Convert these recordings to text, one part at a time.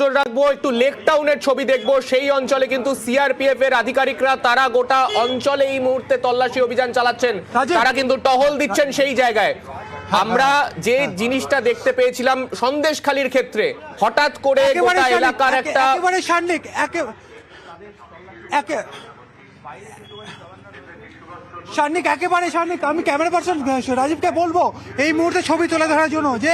নজর রাখবো, একটু লেক টাউনের ছবি দেখবো। সেই অঞ্চলে কিন্তু সিআরপিএফ এর আধিকারিকরা তারা গোটা অঞ্চলে এই মুহূর্তে তল্লাশি অভিযান চালাচ্ছেন, তারা কিন্তু টহল দিচ্ছেন সেই জায়গায়। আমরা যে জিনিসটা দেখতে পেয়েছিলাম সন্দেশখালীর ক্ষেত্রে, হঠাৎ করে গোটা এলাকার একটা একেবারে আমি ক্যামেরা পার্সন রাজীবকে বলবো এই মুহূর্তে ছবি তুলে ধরার জন্য যে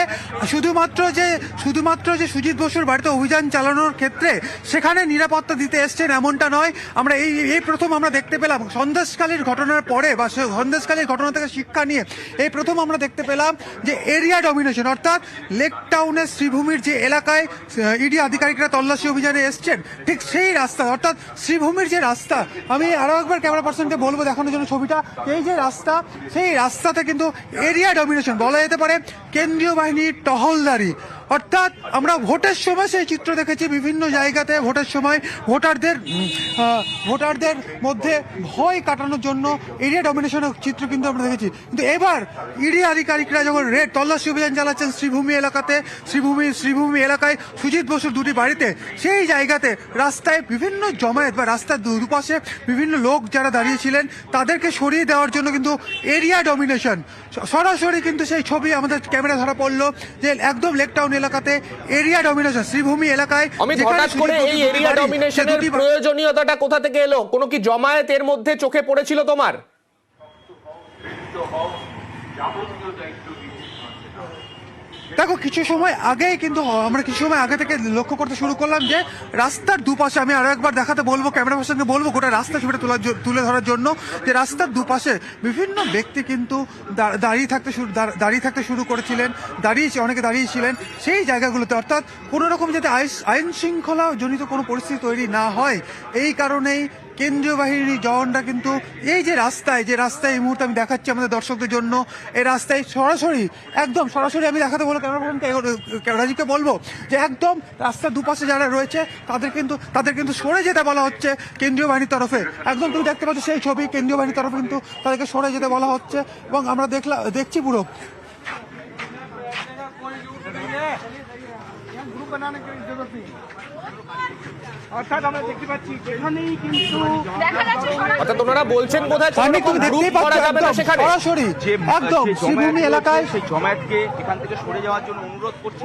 শুধুমাত্র যে সুজিত বসুর বাড়িতে অভিযান চালানোর ক্ষেত্রে সেখানে নিরাপত্তা দিতে এসছেন এমনটা নয়। আমরা এই প্রথম আমরা দেখতে পেলাম সন্দেশখালীর ঘটনার পরে বা সন্দেশখালীর ঘটনা থেকে শিক্ষা নিয়ে এই প্রথম আমরা দেখতে পেলাম যে এরিয়া ডমিনেশন, অর্থাৎ লেক টাউনের শ্রীভূমির যে এলাকায় ইডি আধিকারিকরা তল্লাশি অভিযানে এসছেন ঠিক সেই রাস্তা, অর্থাৎ শ্রীভূমির যে রাস্তা, আমি আরো একবার ক্যামেরা পার্সনকে বলবো দেখানোর জন্য ছবিটা। এই যে রাস্তা, সেই রাস্তাতে কিন্তু এরিয়া ডমিনেশন বলা যেতে পারে, কেন্দ্রীয় বাহিনীর টহলদারি। অর্থাৎ আমরা ভোটের সময় সেই চিত্র দেখেছি বিভিন্ন জায়গাতে, ভোটের সময় ভোটারদের মধ্যে ভয় কাটানোর জন্য এরিয়া ডমিনেশনের চিত্র কিন্তু আমরা দেখেছি। কিন্তু এবার ইডি আধিকারিকরা যখন তল্লাশি অভিযান চালাচ্ছেন শ্রীভূমি এলাকায় সুজিত বসুর দুটি বাড়িতে, সেই জায়গাতে রাস্তায় বিভিন্ন জমায়েত বা রাস্তার দুপাশে বিভিন্ন লোক যারা দাঁড়িয়েছিলেন তাদেরকে সরিয়ে দেওয়ার জন্য কিন্তু এরিয়া ডমিনেশন সরাসরি কিন্তু সেই ছবি আমাদের ক্যামেরা ধরা পড়লো যে একদম লেক টাউন এলাকাতে এরিয়া ডমিনেশন শ্রীভূমি এলাকায়। হঠাৎ করে এই এরিয়া ডমিনেশনের প্রয়োজনীয়তাটা কোথা থেকে এলো? কোনো কি জমায়েত এর মধ্যে চোখে পড়েছিল তোমার? দেখো কিছু সময় আগেই কিন্তু আমরা কিছু সময় আগে থেকে লক্ষ্য করতে শুরু করলাম যে রাস্তার দুপাশে, আমি আরো একবার দেখাতে বলবো, ক্যামেরা পার্সনকে বলবো গোটা রাস্তা ছবিটা তুলে ধরার জন্য, যে রাস্তার দুপাশে বিভিন্ন ব্যক্তি কিন্তু দাঁড়িয়ে থাকতে শুরু করেছিলেন, অনেকে দাঁড়িয়েছিলেন সেই জায়গাগুলোতে। অর্থাৎ কোনো রকম যাতে আইন শৃঙ্খলা জনিত কোনো পরিস্থিতি তৈরি না হয় এই কারণেই কেন্দ্রীয় বাহিনীর জওয়ানরা কিন্তু এই যে রাস্তায় এই মুহূর্তে আমি দেখাচ্ছি আমাদের দর্শকদের জন্য, এই রাস্তায় একদম সরাসরি আমি দেখাতে বলবো রাজীবকে বলবো যে একদম রাস্তার দুপাশে যারা রয়েছে তাদের কিন্তু সরে যেতে বলা হচ্ছে কেন্দ্রীয় বাহিনীর তরফে। একদম তুমি দেখতে পাচ্ছ সেই ছবি, কেন্দ্রীয় বাহিনীর তরফে কিন্তু তাদেরকে সরে যেতে বলা হচ্ছে এবং আমরা দেখছি পুরো অর্থাৎ আমরা দেখতে পাচ্ছি এখানেই কিন্তু অর্থাৎ ওনারা বলছেন বোধহয় সরাসরি একদম শ্রীভূমি এলাকায় সেই জমায়েতকে এখান থেকে সরে যাওয়ার জন্য অনুরোধ করছে।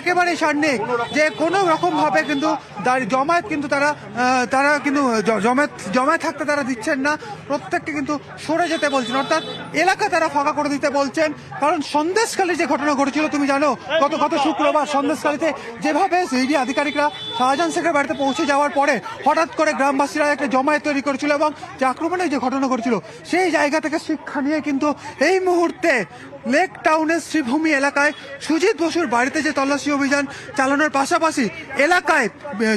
একেবারেই সান্নিক যে কোনো রকম ভাবে কিন্তু জমায়েত কিন্তু তারা কিন্তু জমায়েত থাকতে তারা দিচ্ছেন না, প্রত্যেককে কিন্তু সরে যেতে বলছেন, অর্থাৎ এলাকা তারা ফাঁকা করে দিতে বলছেন। কারণ সন্দেশখালী যে ঘটনা ঘটেছিল তুমি জানো, গত শুক্রবার সন্দেশখালীতে যেভাবে ইডি আধিকারিকরা শাহজাহান শেখের বাড়িতে পৌঁছে যাওয়ার পরে হঠাৎ করে গ্রামবাসীরা একটা জমায়েত তৈরি করেছিল এবং যে আক্রমণের যে ঘটনা ঘটেছিল সেই জায়গা থেকে শিক্ষা নিয়ে কিন্তু এই মুহূর্তে লেক টাউনের শ্রীভূমি এলাকায় সুজিত বসুর বাড়িতে যে তল্লাশি অভিযান চালানোর পাশাপাশি এলাকায়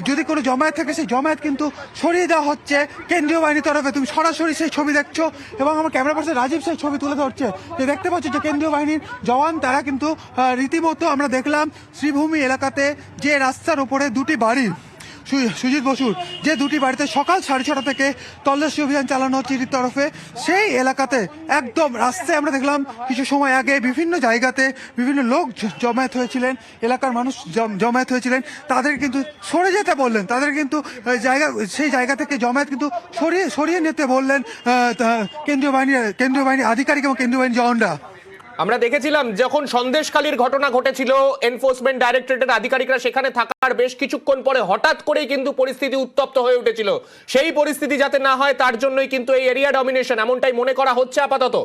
যদি কোনো জমায়েত থাকে সেই জমায়েত কিন্তু সরিয়ে দেওয়া হচ্ছে কেন্দ্রীয় বাহিনীর তরফে। তুমি সরাসরি সেই ছবি দেখছো এবং আমার ক্যামেরা পার্সন রাজীব সেই ছবি তুলে ধরছে, যে দেখতে পাচ্ছ যে কেন্দ্রীয় বাহিনীর জওয়ান তারা কিন্তু রীতিমতো আমরা দেখলাম শ্রীভূমি এলাকাতে যে রাস্তার উপরে দুটি বাড়ি সুজিত বসুর, যে দুটি বাড়িতে সকাল 6:30 থেকে তল্লাশি অভিযান চালানো হচ্ছে ইডির তরফে, সেই এলাকাতে একদম রাস্তায় আমরা দেখলাম কিছু সময় আগে বিভিন্ন জায়গাতে বিভিন্ন লোক জমায়েত হয়েছিলেন, এলাকার মানুষ জমায়েত হয়েছিলেন, তাদের কিন্তু সরে যেতে বললেন, তাদের কিন্তু সেই জায়গা থেকে জমায়েত কিন্তু সরিয়ে নিতে বললেন কেন্দ্রীয় বাহিনী আধিকারিক এবং কেন্দ্রীয় বাহিনী জওয়ানরা। আমরা দেখেছিলাম যখন সন্দেশখালীর ঘটনা ঘটেছিল, এনফোর্সমেন্ট ডাইরেক্টরেটের আধিকারিকরা সেখানে থাকার বেশ কিছুক্ষণ পরে হঠাৎ করেই কিন্তু পরিস্থিতি উত্তপ্ত হয়ে উঠেছিল। সেই পরিস্থিতি যাতে না হয় তার জন্যই কিন্তু এই এরিয়া ডমিনেশন, এমনটাই মনে করা হচ্ছে আপাতত।